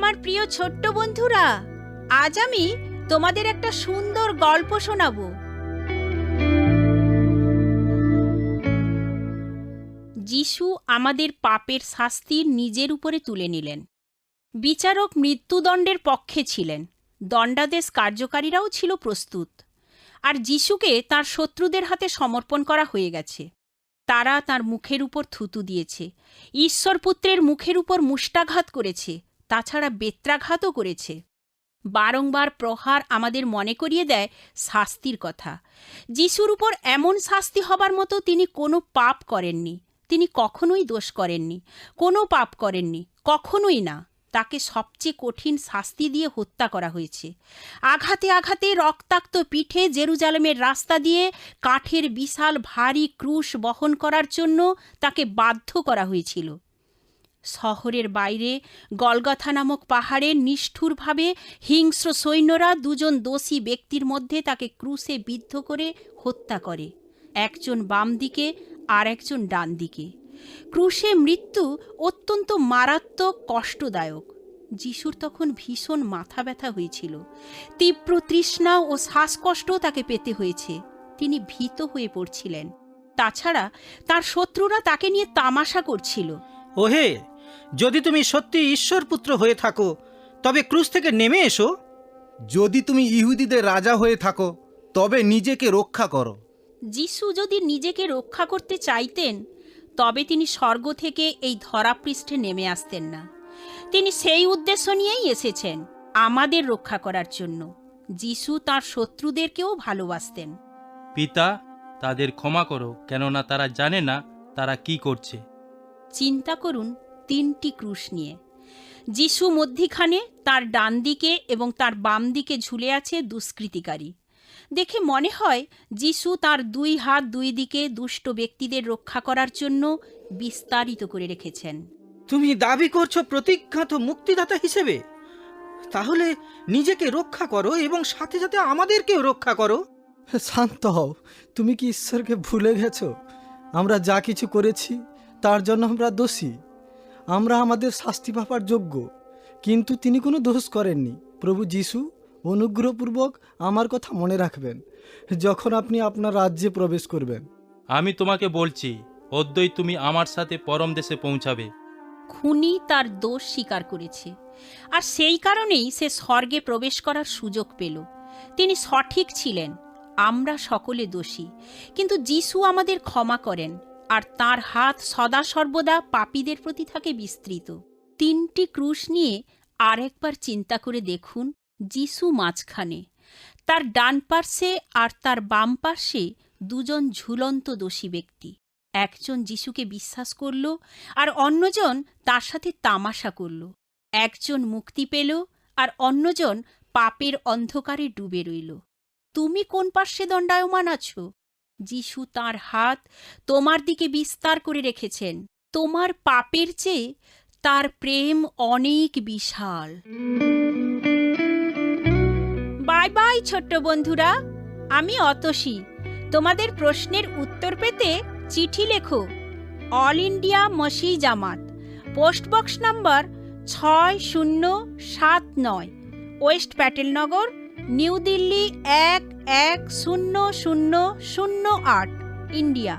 আমার প্রিয় ছোট্ট বন্ধুরা, আজ আমি তোমাদের একটা সুন্দর গল্প শোনাবো। যিশু আমাদের পাপের শাস্তি নিজের উপরে তুলে নিলেন। বিচারক মৃত্যুদণ্ডের পক্ষে ছিলেন, দণ্ডাদেশ কার্যকারীরাও ছিল প্রস্তুত। আর যিশুকে তার শত্রুদের হাতে সমর্পণ করা হয়ে গেছে। তারা তার মুখের উপর থুতু দিয়েছে, ঈশ্বরপুত্রের মুখের উপর মুষ্টাঘাত করেছে, তাছাড়া বেত্রাঘাতও করেছে। বারংবার প্রহার আমাদের মনে করিয়ে দেয় শাস্তির কথা। যিশুর উপর এমন শাস্তি হবার মতো তিনি কোনো পাপ করেননি। তিনি কখনোই দোষ করেননি, কোনো পাপ করেননি, কখনোই না। তাকে সবচেয়ে কঠিন শাস্তি দিয়ে হত্যা করা হয়েছে। আঘাতে আঘাতে রক্তাক্ত পিঠে জেরুজালেমের রাস্তা দিয়ে কাঠের বিশাল ভারী ক্রুশ বহন করার জন্য তাকে বাধ্য করা হয়েছিল। শহরের বাইরে গলগথা নামক পাহাড়ে নিষ্ঠুরভাবে হিংস্র সৈন্যরা দুজন দোষী ব্যক্তির মধ্যে তাকে ক্রুশে বিদ্ধ করে হত্যা করে, একজন বাম দিকে আর একজন ডান দিকে। ক্রুশে মৃত্যু অত্যন্ত মারাত্মক কষ্টদায়ক। যিশুর তখন ভীষণ মাথা ব্যথা হয়েছিল। তীব্র তৃষ্ণা ও শ্বাসকষ্ট তাকে পেতে হয়েছে। তিনি ভীত হয়ে পড়ছিলেন। তাছাড়া তার শত্রুরা তাকে নিয়ে তামাশা করছিল। ওহে, যদি তুমি সত্যি ঈশ্বরপুত্র হয়ে থাকো তবে ক্রুশ থেকে নেমে এসো। যদি তুমি ইহুদিদের রাজা হয়ে থাকো তবে নিজেকে রক্ষা করো। যিশু যদি নিজেকে রক্ষা করতে চাইতেন তবে তিনি স্বর্গ থেকে এই ধরাপৃষ্ঠে নেমে আসতেন না। তিনি সেই উদ্দেশ্য নিয়েই এসেছেন, আমাদের রক্ষা করার জন্য। যিশু তার শত্রুদেরকেও ভালোবাসতেন। পিতা, তাদের ক্ষমা করো, কেননা তারা জানে না তারা কি করছে। চিন্তা করুন, 3টি ক্রুশ নিয়ে যিশু মধ্যিখানে, তার ডান দিকে এবং তার বাম দিকে ঝুলে আছে দুষ্কৃতিকারী। দেখে মনে হয় যিশু তার 2 হাত 2 দিকে দুষ্ট ব্যক্তিদের রক্ষা করার জন্য বিস্তারিত করে রেখেছেন। তুমি দাবি করছো প্রতিজ্ঞাত মুক্তিদাতা হিসেবে? তাহলে নিজেকে রক্ষা করো এবং সাথে সাথে আমাদেরকেও রক্ষা করো। শান্ত হও, তুমি কি ঈশ্বরকে ভুলে গেছো? আমরা যা কিছু করেছি তার জন্য আমরা দোষী। আমরা আমাদের শাস্তি পাবার যোগ্য, কিন্তু তিনি কোনো দোষ করেননি। প্রভু যিশু, অনুগ্রহপূর্বক আমার কথা মনে রাখবেন যখন আপনি আপনার রাজ্যে প্রবেশ করবেন। আমি তোমাকে বলছি, অদ্যই তুমি আমার সাথে পরম দেশে পৌঁছাবে। খুনি তার দোষ স্বীকার করেছে, আর সেই কারণেই সে স্বর্গে প্রবেশ করার সুযোগ পেল। তিনি সঠিক ছিলেন, আমরা সকলে দোষী, কিন্তু যিশু আমাদের ক্ষমা করেন, আর তার হাত সদা সর্বদা পাপীদের প্রতি থাকে বিস্তৃত। 3টি ক্রুশ নিয়ে আরেকবার চিন্তা করে দেখুন, যিশু মাঝখানে, তার ডান পার্শ্বে আর তার বাম পার্শ্বে দুজন ঝুলন্ত দোষী ব্যক্তি। একজন যিশুকে বিশ্বাস করল আর অন্যজন তার সাথে তামাশা করল। একজন মুক্তি পেল আর অন্যজন পাপের অন্ধকারে ডুবে রইল। তুমি কোন পার্শ্বে দণ্ডায়মান আছো? যিশু তার হাত তোমার দিকে বিস্তার করে রেখেছেন। তোমার পাপের চেয়ে তার প্রেম অনেক বিশাল। বাই বাই ছোট্ট বন্ধুরা, আমি অতসী। তোমাদের প্রশ্নের উত্তর পেতে চিঠি লেখো। অল ইন্ডিয়া মসি জামাত, পোস্টবক্স নম্বর 6079, West Patelnagar, new Delhi 110008, India.